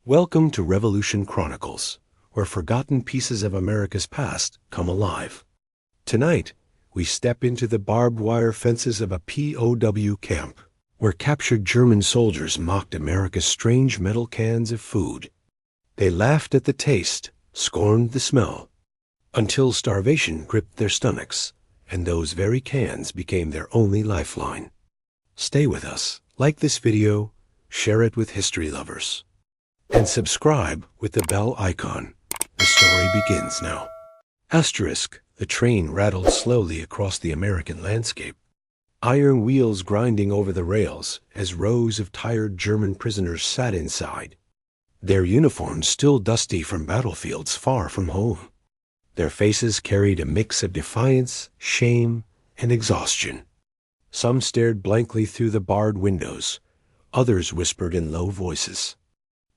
Welcome to Revolution Chronicles, where forgotten pieces of America's past come alive. Tonight, we step into the barbed wire fences of a POW camp, where captured German soldiers mocked America's strange metal cans of food. They laughed at the taste, scorned the smell, until starvation gripped their stomachs, and those very cans became their only lifeline. Stay with us, like this video, share it with history lovers, and subscribe with the bell icon. The story begins now. Asterisk, the train rattled slowly across the American landscape, iron wheels grinding over the rails as rows of tired German prisoners sat inside, their uniforms still dusty from battlefields far from home. Their faces carried a mix of defiance, shame, and exhaustion. Some stared blankly through the barred windows, others whispered in low voices,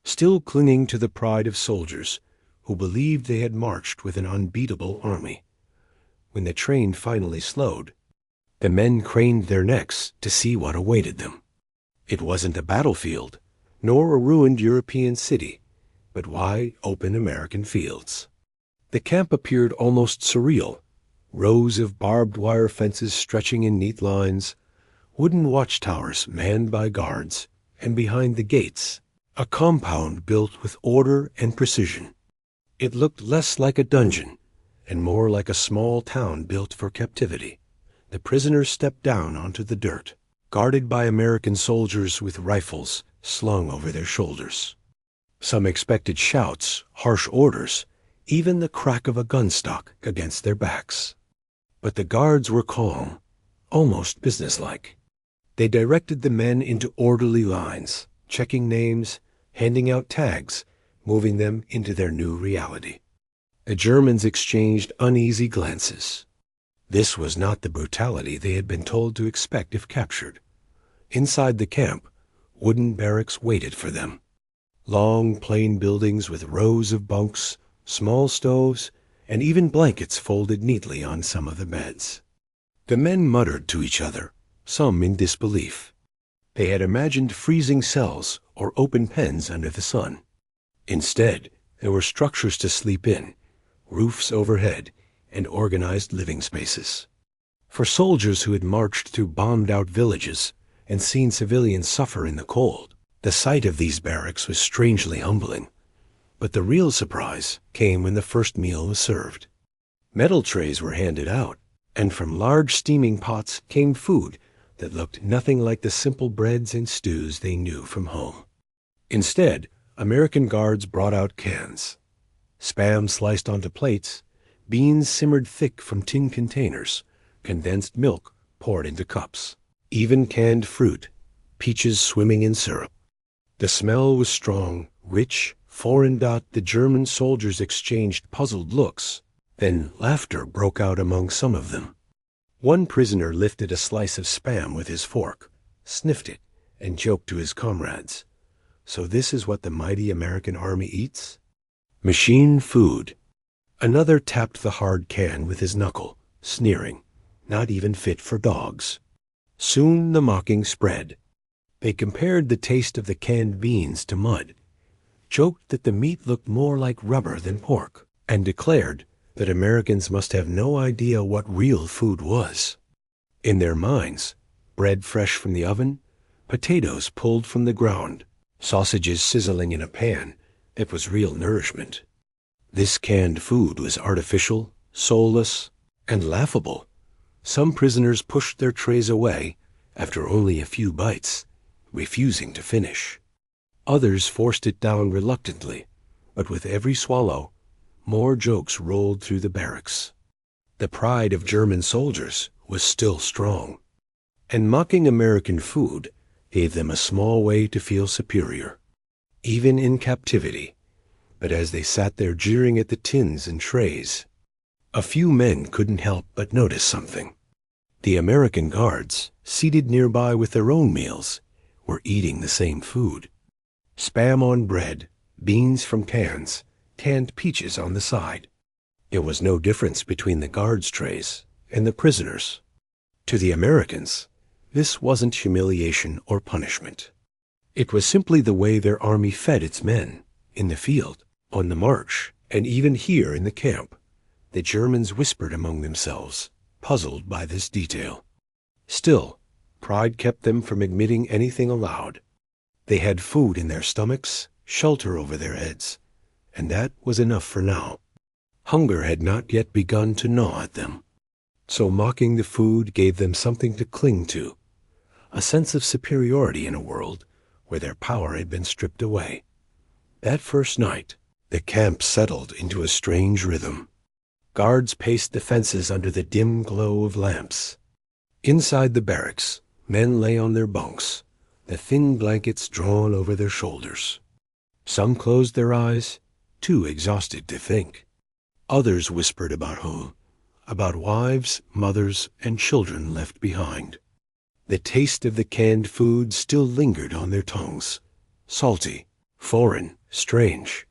still clinging to the pride of soldiers who believed they had marched with an unbeatable army. When the train finally slowed, the men craned their necks to see what awaited them. It wasn't a battlefield, nor a ruined European city, but wide open American fields. The camp appeared almost surreal, rows of barbed wire fences stretching in neat lines, wooden watchtowers manned by guards, and behind the gates, a compound built with order and precision. It looked less like a dungeon and more like a small town built for captivity. The prisoners stepped down onto the dirt, guarded by American soldiers with rifles slung over their shoulders. Some expected shouts, harsh orders, even the crack of a gun stock against their backs. But the guards were calm, almost businesslike. They directed the men into orderly lines, checking names, handing out tags, moving them into their new reality. The Germans exchanged uneasy glances. This was not the brutality they had been told to expect if captured. Inside the camp, wooden barracks waited for them. Long, plain buildings with rows of bunks, small stoves, and even blankets folded neatly on some of the beds. The men muttered to each other, some in disbelief. They had imagined freezing cells or open pens under the sun. Instead, there were structures to sleep in, roofs overhead, and organized living spaces. For soldiers who had marched through bombed-out villages and seen civilians suffer in the cold, the sight of these barracks was strangely humbling. But the real surprise came when the first meal was served. Metal trays were handed out, and from large steaming pots came food that looked nothing like the simple breads and stews they knew from home. Instead, American guards brought out cans. Spam sliced onto plates, beans simmered thick from tin containers, condensed milk poured into cups, even canned fruit, peaches swimming in syrup. The smell was strong, rich, foreign. The German soldiers exchanged puzzled looks. Then laughter broke out among some of them. One prisoner lifted a slice of spam with his fork, sniffed it, and joked to his comrades. So this is what the mighty American army eats? Machine food. Another tapped the hard can with his knuckle, sneering, not even fit for dogs. Soon the mocking spread. They compared the taste of the canned beans to mud, joked that the meat looked more like rubber than pork, and declared that Americans must have no idea what real food was. In their minds, bread fresh from the oven, potatoes pulled from the ground, sausages sizzling in a pan, it was real nourishment. This canned food was artificial, soulless, and laughable. Some prisoners pushed their trays away after only a few bites, refusing to finish. Others forced it down reluctantly, but with every swallow, more jokes rolled through the barracks. The pride of German soldiers was still strong, and mocking American food gave them a small way to feel superior, even in captivity. But as they sat there jeering at the tins and trays, a few men couldn't help but notice something. The American guards, seated nearby with their own meals, were eating the same food. Spam on bread, beans from cans, canned peaches on the side. It was no difference between the guards' trays and the prisoners. To the Americans, this wasn't humiliation or punishment. It was simply the way their army fed its men, In the field, on the march, and even here in the camp, the Germans whispered among themselves, puzzled by this detail. Still, pride kept them from admitting anything aloud. They had food in their stomachs, shelter over their heads, and that was enough for now. Hunger had not yet begun to gnaw at them. So mocking the food gave them something to cling to, a sense of superiority in a world where their power had been stripped away. That first night, the camp settled into a strange rhythm. Guards paced the fences under the dim glow of lamps. Inside the barracks, men lay on their bunks, the thin blankets drawn over their shoulders. Some closed their eyes, too exhausted to think. Others whispered about home, about wives, mothers, and children left behind. The taste of the canned food still lingered on their tongues, salty, foreign, strange.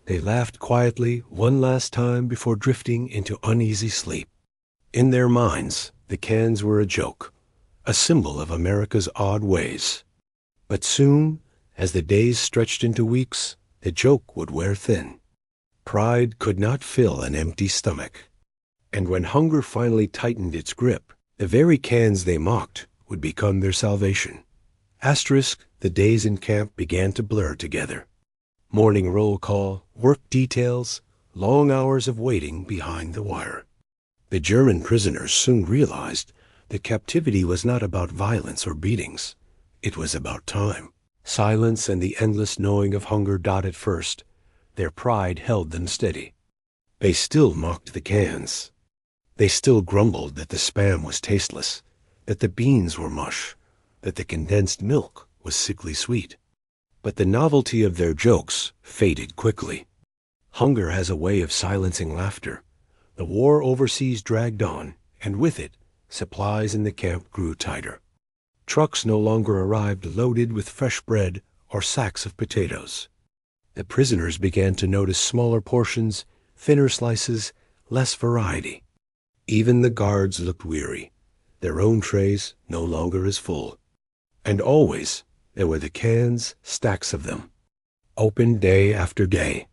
They laughed quietly one last time before drifting into uneasy sleep. In their minds, the cans were a joke, a symbol of America's odd ways. But soon, as the days stretched into weeks, the joke would wear thin. Pride could not fill an empty stomach. And when hunger finally tightened its grip, the very cans they mocked would become their salvation. Asterisk, the days in camp began to blur together. Morning roll call, work details, long hours of waiting behind the wire. The German prisoners soon realized that captivity was not about violence or beatings. It was about time. Silence and the endless gnawing of hunger dotted first. Their pride held them steady. They still mocked the cans. They still grumbled that the Spam was tasteless, that the beans were mush, that the condensed milk was sickly sweet. But the novelty of their jokes faded quickly. Hunger has a way of silencing laughter. The war overseas dragged on, and with it, supplies in the camp grew tighter. Trucks no longer arrived loaded with fresh bread or sacks of potatoes. The prisoners began to notice smaller portions, thinner slices, less variety. Even the guards looked weary, their own trays no longer as full. And always there were the cans, stacks of them, open day after day,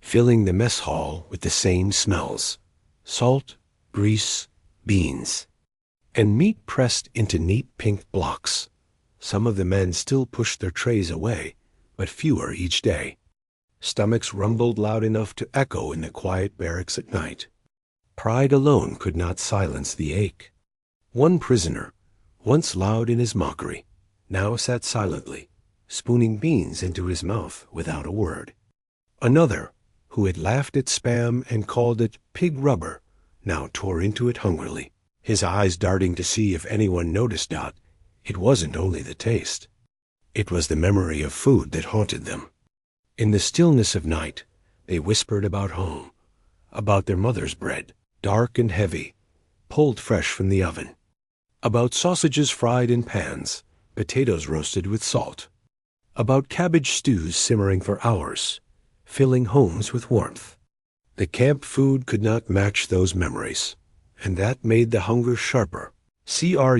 filling the mess hall with the same smells: salt, grease, beans, and meat pressed into neat pink blocks. Some of the men still pushed their trays away, but fewer each day. Stomachs rumbled loud enough to echo in the quiet barracks at night. Pride alone could not silence the ache. One prisoner, once loud in his mockery, now sat silently, spooning beans into his mouth without a word. Another, who had laughed at Spam and called it pig rubber, now tore into it hungrily, his eyes darting to see if anyone noticed that it wasn't only the taste. It was the memory of food that haunted them. In the stillness of night, they whispered about home, about their mother's bread, dark and heavy, pulled fresh from the oven, about sausages fried in pans, potatoes roasted with salt, about cabbage stews simmering for hours, filling homes with warmth. The camp food could not match those memories, and that made the hunger sharper. Crueler.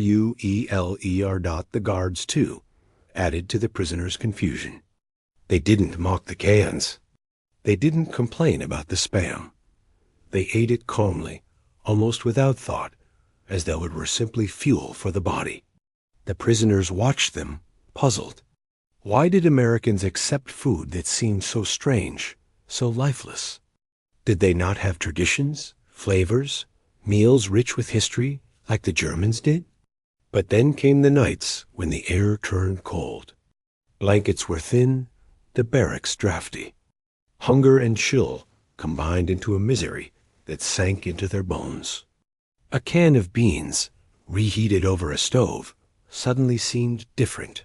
The guards, too, added to the prisoners' confusion. They didn't mock the cans. They didn't complain about the Spam. They ate it calmly, almost without thought, as though it were simply fuel for the body. The prisoners watched them, puzzled. Why did Americans accept food that seemed so strange, so lifeless? Did they not have traditions, flavors, meals rich with history, like the Germans did? But then came the nights when the air turned cold. Blankets were thin, the barracks drafty. Hunger and chill combined into a misery that sank into their bones. A can of beans, reheated over a stove, suddenly seemed different.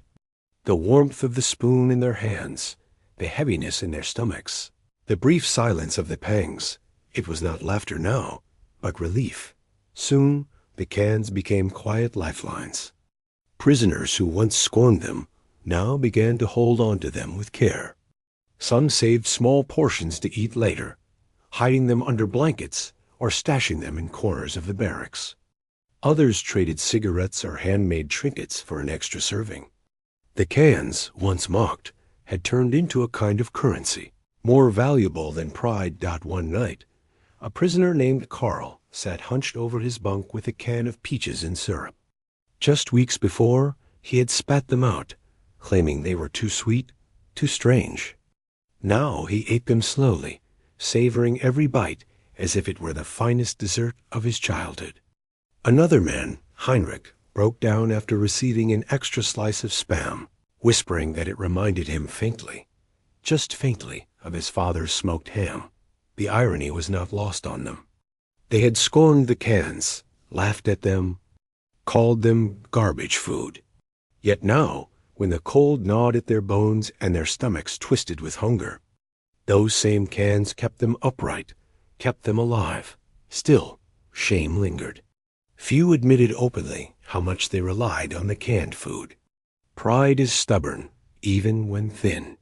The warmth of the spoon in their hands, the heaviness in their stomachs, the brief silence of the pangs. It was not laughter now, but relief. Soon, the cans became quiet lifelines. Prisoners who once scorned them now began to hold on to them with care. Some saved small portions to eat later, hiding them under blankets or stashing them in corners of the barracks. Others traded cigarettes or handmade trinkets for an extra serving. The cans, once mocked, had turned into a kind of currency. More valuable than pride. One night, a prisoner named Carl sat hunched over his bunk with a can of peaches in syrup. Just weeks before, he had spat them out, claiming they were too sweet, too strange. Now he ate them slowly, savoring every bite as if it were the finest dessert of his childhood. Another man, Heinrich, broke down after receiving an extra slice of Spam, whispering that it reminded him faintly, just faintly, of his father's smoked ham. The irony was not lost on them. They had scorned the cans, laughed at them, called them garbage food. Yet now, when the cold gnawed at their bones and their stomachs twisted with hunger, those same cans kept them upright, kept them alive. Still, shame lingered. Few admitted openly how much they relied on the canned food. Pride is stubborn, even when thin.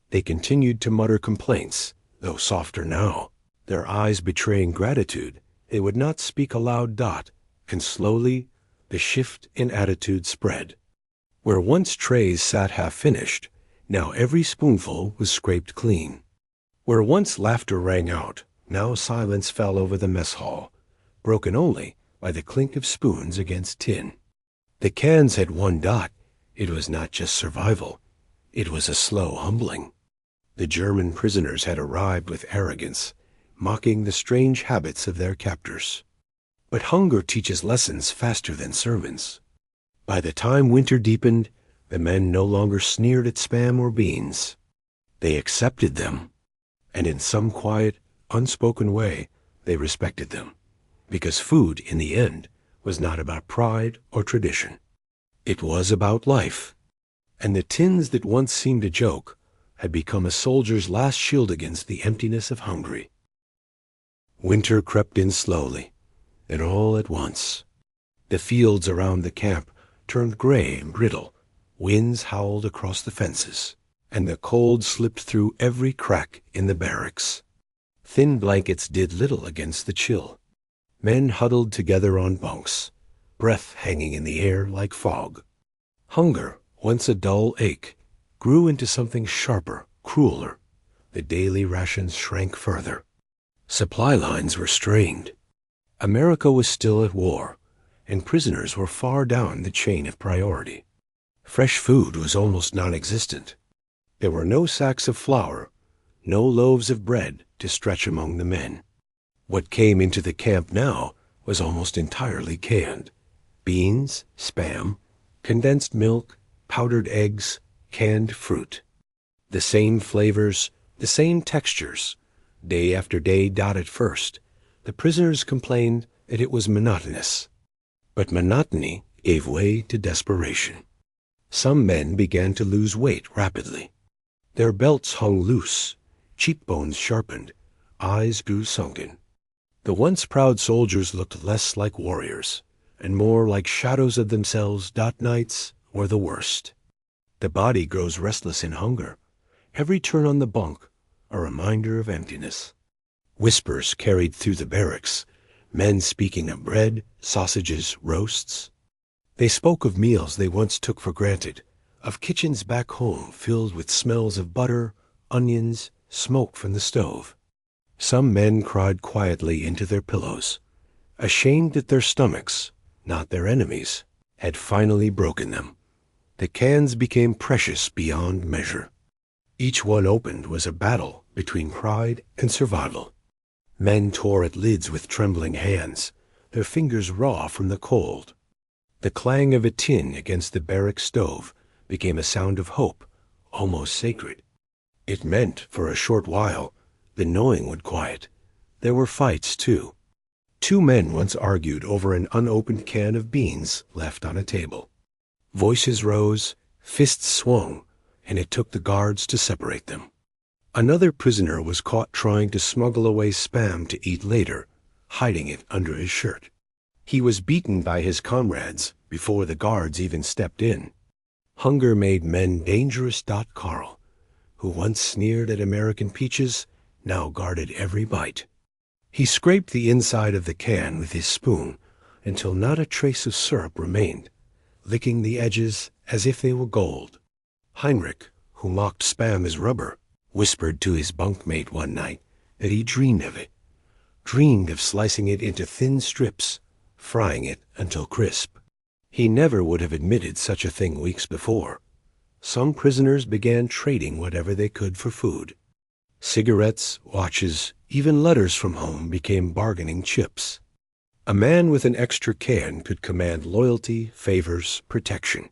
They continued to mutter complaints, though softer now, their eyes betraying gratitude. They would not speak aloud. And slowly, the shift in attitude spread. Where once trays sat half-finished, now every spoonful was scraped clean. Where once laughter rang out, now silence fell over the mess hall, broken only by the clink of spoons against tin. The cans had won. It was not just survival. It was a slow humbling. The German prisoners had arrived with arrogance, mocking the strange habits of their captors. But hunger teaches lessons faster than sermons. By the time winter deepened, the men no longer sneered at Spam or beans. They accepted them, and in some quiet, unspoken way, they respected them, because food, in the end, was not about pride or tradition. It was about life, and the tins that once seemed a joke had become a soldier's last shield against the emptiness of hunger. Winter crept in slowly, and all at once. The fields around the camp turned gray and brittle, winds howled across the fences, and the cold slipped through every crack in the barracks. Thin blankets did little against the chill. Men huddled together on bunks, breath hanging in the air like fog. Hunger, once a dull ache, grew into something sharper, crueler. The daily rations shrank further. Supply lines were strained. America was still at war, and prisoners were far down the chain of priority. Fresh food was almost non-existent. There were no sacks of flour, no loaves of bread to stretch among the men. What came into the camp now was almost entirely canned. Beans, Spam, condensed milk, powdered eggs, canned fruit. The same flavors, the same textures, day after day. At first, the prisoners complained that it was monotonous. But monotony gave way to desperation. Some men began to lose weight rapidly. Their belts hung loose, cheekbones sharpened, eyes grew sunken. The once proud soldiers looked less like warriors, and more like shadows of themselves. Nights were the worst. The body grows restless in hunger. Every turn on the bunk, a reminder of emptiness. Whispers carried through the barracks, men speaking of bread, sausages, roasts. They spoke of meals they once took for granted, of kitchens back home filled with smells of butter, onions, smoke from the stove. Some men cried quietly into their pillows, ashamed that their stomachs, not their enemies, had finally broken them. The cans became precious beyond measure. Each one opened was a battle between pride and survival. Men tore at lids with trembling hands, their fingers raw from the cold. The clang of a tin against the barrack stove became a sound of hope, almost sacred. It meant, for a short while, the gnawing would quiet. There were fights, too. Two men once argued over an unopened can of beans left on a table. Voices rose, fists swung, and it took the guards to separate them. Another prisoner was caught trying to smuggle away Spam to eat later, hiding it under his shirt. He was beaten by his comrades before the guards even stepped in. Hunger made men dangerous. Carl, who once sneered at American peaches, now guarded every bite. He scraped the inside of the can with his spoon until not a trace of syrup remained, licking the edges as if they were gold. Heinrich, who mocked Spam as rubber, whispered to his bunkmate one night that he dreamed of it, dreamed of slicing it into thin strips, frying it until crisp. He never would have admitted such a thing weeks before. Some prisoners began trading whatever they could for food. Cigarettes, watches, even letters from home became bargaining chips. A man with an extra can could command loyalty, favors, protection.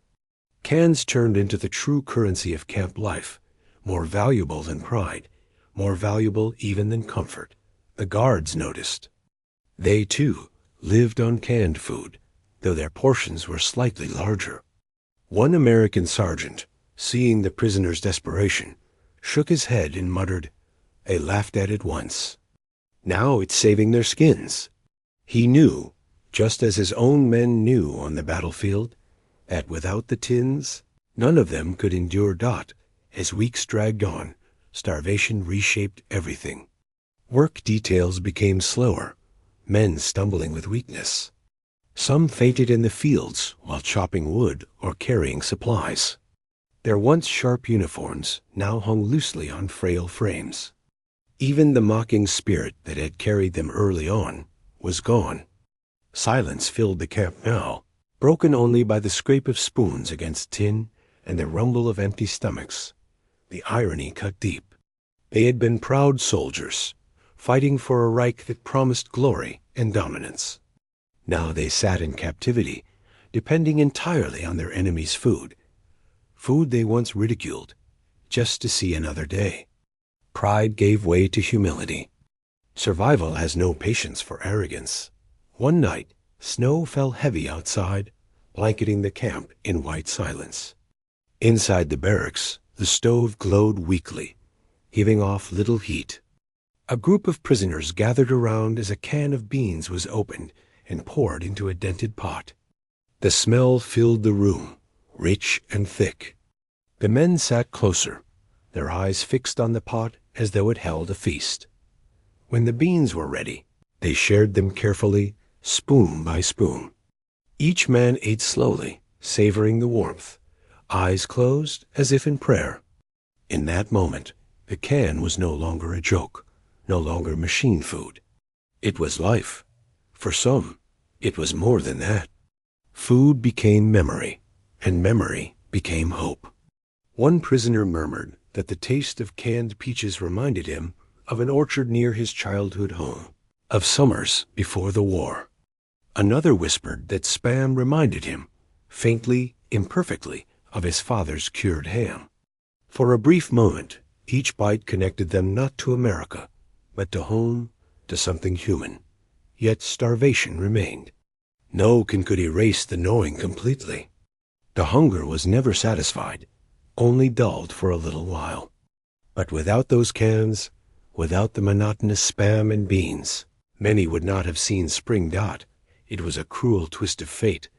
Cans turned into the true currency of camp life, more valuable than pride, more valuable even than comfort. The guards noticed. They, too, lived on canned food, though their portions were slightly larger. One American sergeant, seeing the prisoners' desperation, shook his head and muttered, "They laughed at it once. Now it's saving their skins." He knew, just as his own men knew on the battlefield, that without the tins, none of them could endure dot. As weeks dragged on, starvation reshaped everything. Work details became slower, men stumbling with weakness. Some fainted in the fields while chopping wood or carrying supplies. Their once sharp uniforms now hung loosely on frail frames. Even the mocking spirit that had carried them early on was gone. Silence filled the camp now, broken only by the scrape of spoons against tin and the rumble of empty stomachs. The irony cut deep. They had been proud soldiers, fighting for a Reich that promised glory and dominance. Now they sat in captivity, depending entirely on their enemy's food. Food they once ridiculed, just to see another day. Pride gave way to humility. Survival has no patience for arrogance. One night, snow fell heavy outside, blanketing the camp in white silence. Inside the barracks, the stove glowed weakly, giving off little heat. A group of prisoners gathered around as a can of beans was opened and poured into a dented pot. The smell filled the room, rich and thick. The men sat closer, their eyes fixed on the pot as though it held a feast. When the beans were ready, they shared them carefully, spoon by spoon. Each man ate slowly, savoring the warmth, eyes closed as if in prayer. In that moment, the can was no longer a joke, no longer machine food. It was life. For some, it was more than that. Food became memory, and memory became hope. One prisoner murmured that the taste of canned peaches reminded him of an orchard near his childhood home, of summers before the war. Another whispered that Spam reminded him, faintly, imperfectly, of his father's cured ham. For a brief moment, each bite connected them not to America, but to home, to something human. Yet starvation remained. No can could erase the knowing completely. The hunger was never satisfied, only dulled for a little while. But without those cans, without the monotonous Spam and beans, many would not have seen spring dot. It was a cruel twist of fate.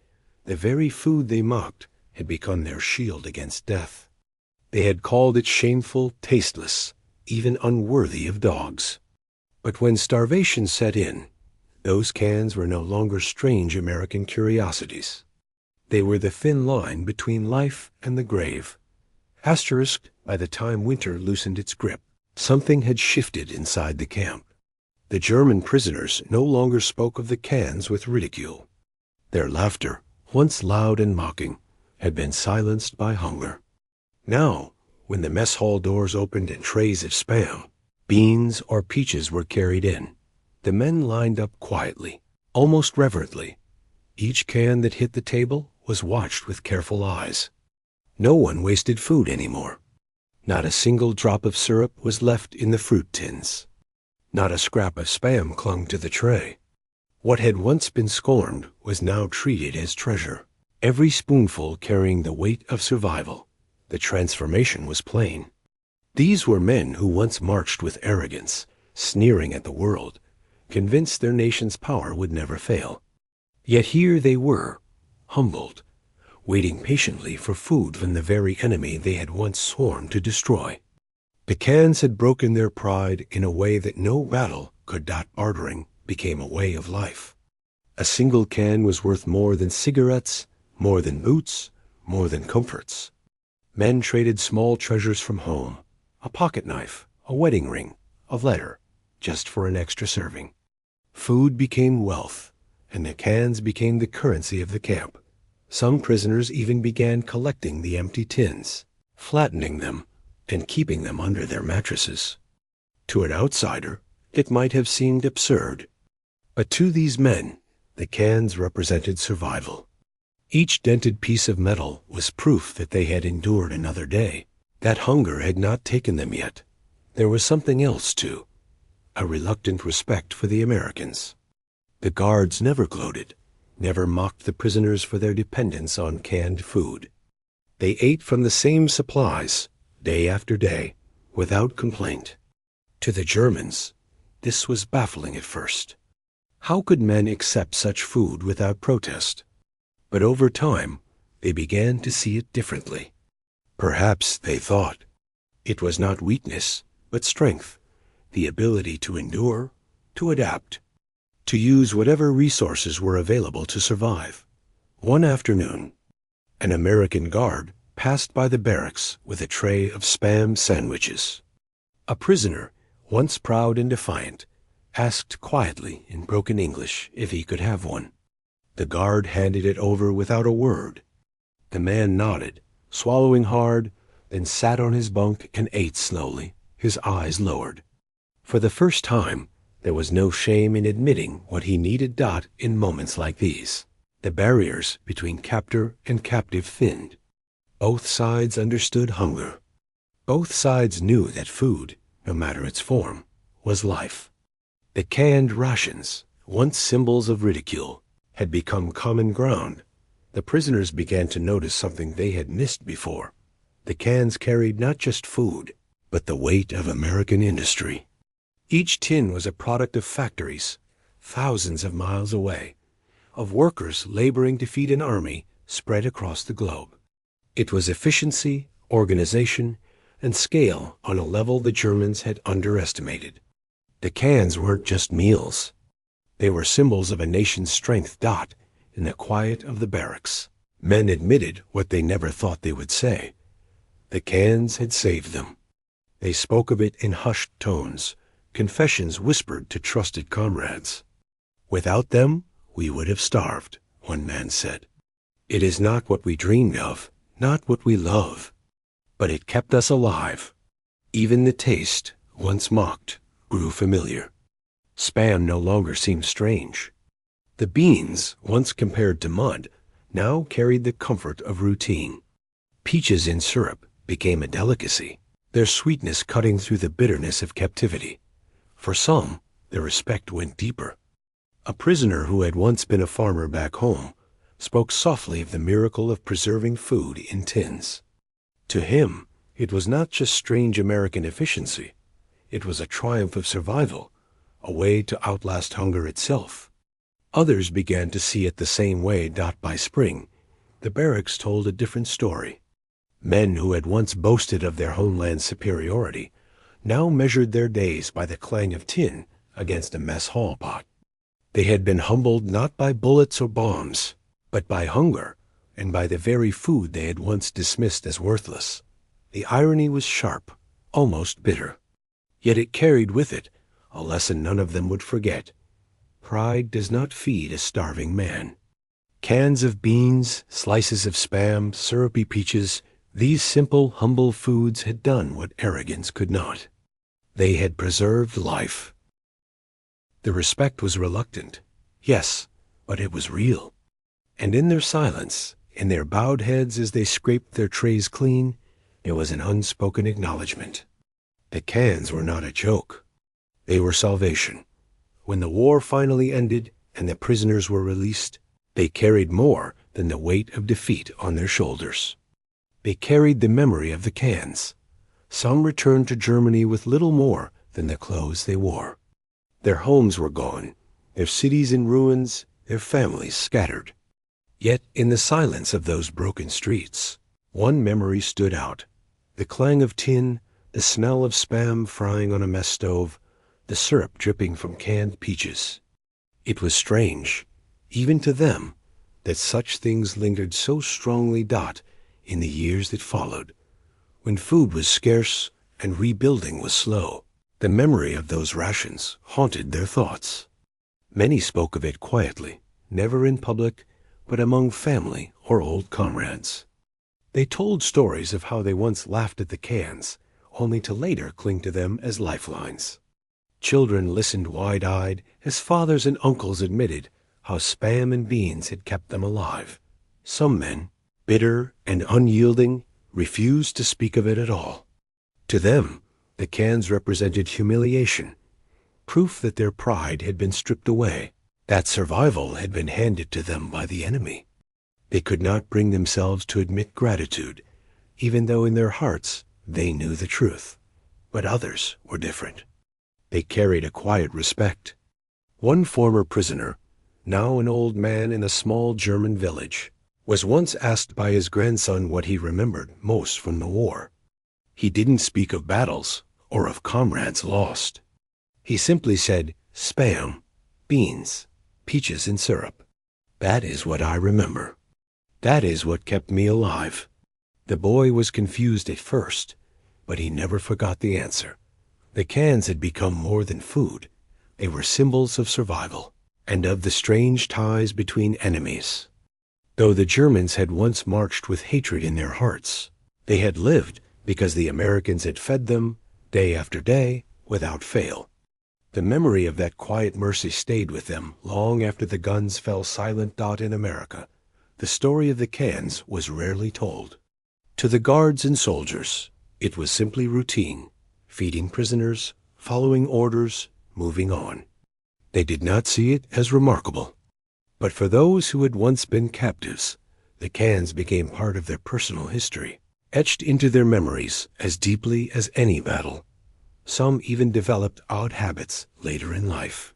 The very food they mocked had become their shield against death. They had called it shameful, tasteless, even unworthy of dogs. But when starvation set in, those cans were no longer strange American curiosities. They were the thin line between life and the grave. Asterisked by the time winter loosened its grip, something had shifted inside the camp. The German prisoners no longer spoke of the cans with ridicule. Their laughter, once loud and mocking, had been silenced by hunger. Now, when the mess hall doors opened and trays of Spam, beans, or peaches were carried in, the men lined up quietly, almost reverently. Each can that hit the table was watched with careful eyes. No one wasted food anymore. Not a single drop of syrup was left in the fruit tins. Not a scrap of Spam clung to the tray. What had once been scorned was now treated as treasure, every spoonful carrying the weight of survival. The transformation was plain. These were men who once marched with arrogance, sneering at the world, convinced their nation's power would never fail. Yet here they were, humbled, waiting patiently for food from the very enemy they had once sworn to destroy. The cans had broken their pride in a way that no battle could. Bartering became a way of life. A single can was worth more than cigarettes, more than boots, more than comforts. Men traded small treasures from home, a pocket knife, a wedding ring, a letter, just for an extra serving. Food became wealth, and the cans became the currency of the camp. Some prisoners even began collecting the empty tins, flattening them, and keeping them under their mattresses. To an outsider, it might have seemed absurd. But to these men, the cans represented survival. Each dented piece of metal was proof that they had endured another day. That hunger had not taken them yet. There was something else, too. A reluctant respect for the Americans. The guards never gloated, never mocked the prisoners for their dependence on canned food. They ate from the same supplies, day after day, without complaint. To the Germans, this was baffling at first. How could men accept such food without protest? But over time, they began to see it differently. Perhaps, they thought, it was not weakness, but strength, the ability to endure, to adapt, to use whatever resources were available to survive. One afternoon, an American guard passed by the barracks with a tray of Spam sandwiches. A prisoner, once proud and defiant, asked quietly in broken English if he could have one. The guard handed it over without a word. The man nodded, swallowing hard, then sat on his bunk and ate slowly, his eyes lowered. For the first time, there was no shame in admitting what he needed. In moments like these, the barriers between captor and captive thinned. Both sides understood hunger. Both sides knew that food, no matter its form, was life. The canned rations, once symbols of ridicule, had become common ground. The prisoners began to notice something they had missed before. The cans carried not just food, but the weight of American industry. Each tin was a product of factories, thousands of miles away, of workers laboring to feed an army spread across the globe. It was efficiency, organization, and scale on a level the Germans had underestimated. The cans weren't just meals. They were symbols of a nation's strength. In the quiet of the barracks, men admitted what they never thought they would say. The cans had saved them. They spoke of it in hushed tones, confessions whispered to trusted comrades. "Without them, we would have starved," one man said. "It is not what we dreamed of, not what we love, but it kept us alive." Even the taste, once mocked, grew familiar. Spam no longer seemed strange. The beans, once compared to mud, now carried the comfort of routine. Peaches in syrup became a delicacy, their sweetness cutting through the bitterness of captivity. For some, the respect went deeper. A prisoner who had once been a farmer back home spoke softly of the miracle of preserving food in tins. To him, it was not just strange American efficiency. It was a triumph of survival, a way to outlast hunger itself. Others began to see it the same way. By spring, the barracks told a different story. Men who had once boasted of their homeland's superiority now measured their days by the clang of tin against a mess hall pot. They had been humbled not by bullets or bombs, but by hunger and by the very food they had once dismissed as worthless. The irony was sharp, almost bitter. Yet it carried with it a lesson none of them would forget. Pride does not feed a starving man. Cans of beans, slices of Spam, syrupy peaches, these simple, humble foods had done what arrogance could not. They had preserved life. The respect was reluctant, yes, but it was real. And in their silence, in their bowed heads as they scraped their trays clean, there was an unspoken acknowledgment. The cans were not a joke. They were salvation. When the war finally ended and the prisoners were released, they carried more than the weight of defeat on their shoulders. They carried the memory of the cans. Some returned to Germany with little more than the clothes they wore. Their homes were gone, their cities in ruins, their families scattered. Yet in the silence of those broken streets, one memory stood out. The clang of tin, the smell of Spam frying on a mess stove, the syrup dripping from canned peaches. It was strange, even to them, that such things lingered so strongly. In the years that followed, when food was scarce and rebuilding was slow. The memory of those rations haunted their thoughts. Many spoke of it quietly, never in public, but among family or old comrades. They told stories of how they once laughed at the cans, only to later cling to them as lifelines. Children listened wide-eyed as fathers and uncles admitted how Spam and beans had kept them alive. Some men, bitter and unyielding, refused to speak of it at all. To them, the cans represented humiliation, proof that their pride had been stripped away, that survival had been handed to them by the enemy. They could not bring themselves to admit gratitude, even though in their hearts they knew the truth. But others were different. They carried a quiet respect. One former prisoner, now an old man in a small German village, was once asked by his grandson what he remembered most from the war. He didn't speak of battles or of comrades lost. He simply said, "Spam, beans, peaches in syrup. That is what I remember. That is what kept me alive." The boy was confused at first, but he never forgot the answer. The cans had become more than food. They were symbols of survival and of the strange ties between enemies. Though the Germans had once marched with hatred in their hearts, they had lived because the Americans had fed them, day after day, without fail. The memory of that quiet mercy stayed with them long after the guns fell silent. In America, the story of the cans was rarely told. To the guards and soldiers, it was simply routine, feeding prisoners, following orders, moving on. They did not see it as remarkable. But for those who had once been captives, the cans became part of their personal history, etched into their memories as deeply as any battle. Some even developed odd habits later in life.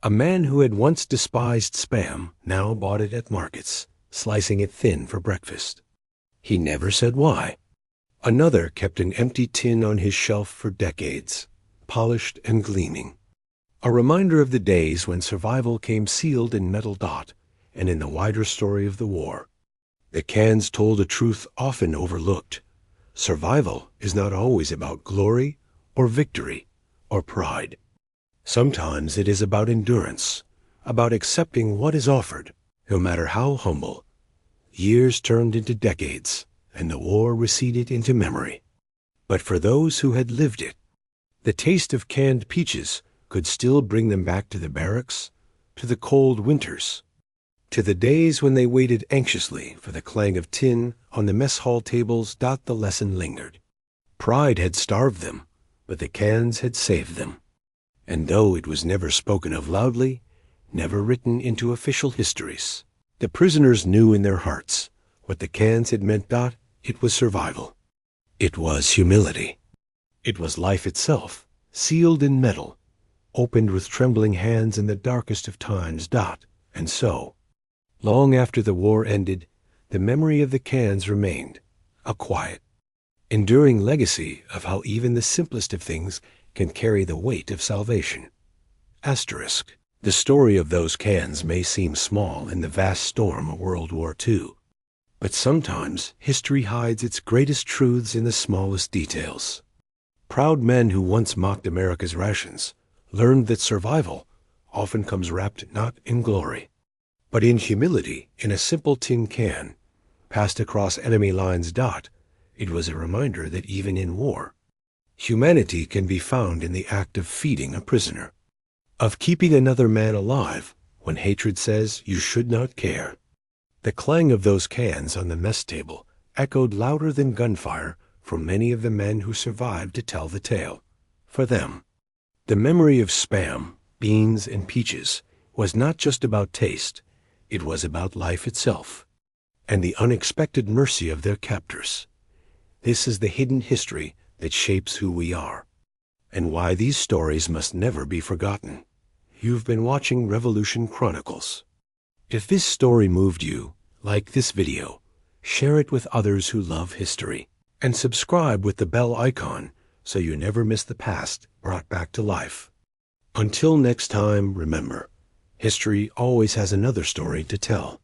A man who had once despised Spam now bought it at markets, slicing it thin for breakfast. He never said why. Another kept an empty tin on his shelf for decades, polished and gleaming. A reminder of the days when survival came sealed in metal and in the wider story of the war. The cans told a truth often overlooked. Survival is not always about glory or victory or pride. Sometimes it is about endurance, about accepting what is offered, no matter how humble. Years turned into decades, and the war receded into memory. But for those who had lived it, the taste of canned peaches could still bring them back to the barracks, to the cold winters, to the days when they waited anxiously for the clang of tin on the mess hall tables. The lesson lingered. Pride had starved them, but the cans had saved them. And though it was never spoken of loudly, never written into official histories, the prisoners knew in their hearts what the cans had meant. It was survival. It was humility. It was life itself, sealed in metal, opened with trembling hands in the darkest of times. And so, long after the war ended, the memory of the cans remained, a quiet, enduring legacy of how even the simplest of things can carry the weight of salvation. Asterisk. The story of those cans may seem small in the vast storm of World War II, but sometimes history hides its greatest truths in the smallest details. Proud men who once mocked America's rations learned that survival often comes wrapped not in glory, but in humility. In a simple tin can, passed across enemy lines. It was a reminder that even in war, humanity can be found in the act of feeding a prisoner, of keeping another man alive when hatred says you should not care. The clang of those cans on the mess table echoed louder than gunfire for many of the men who survived to tell the tale. For them, the memory of Spam, beans, and peaches was not just about taste, it was about life itself, and the unexpected mercy of their captors. This is the hidden history that shapes who we are, and why these stories must never be forgotten. You've been watching Revolution Chronicles. If this story moved you, like this video, share it with others who love history, and subscribe with the bell icon so you never miss the past brought back to life. Until next time, remember, history always has another story to tell.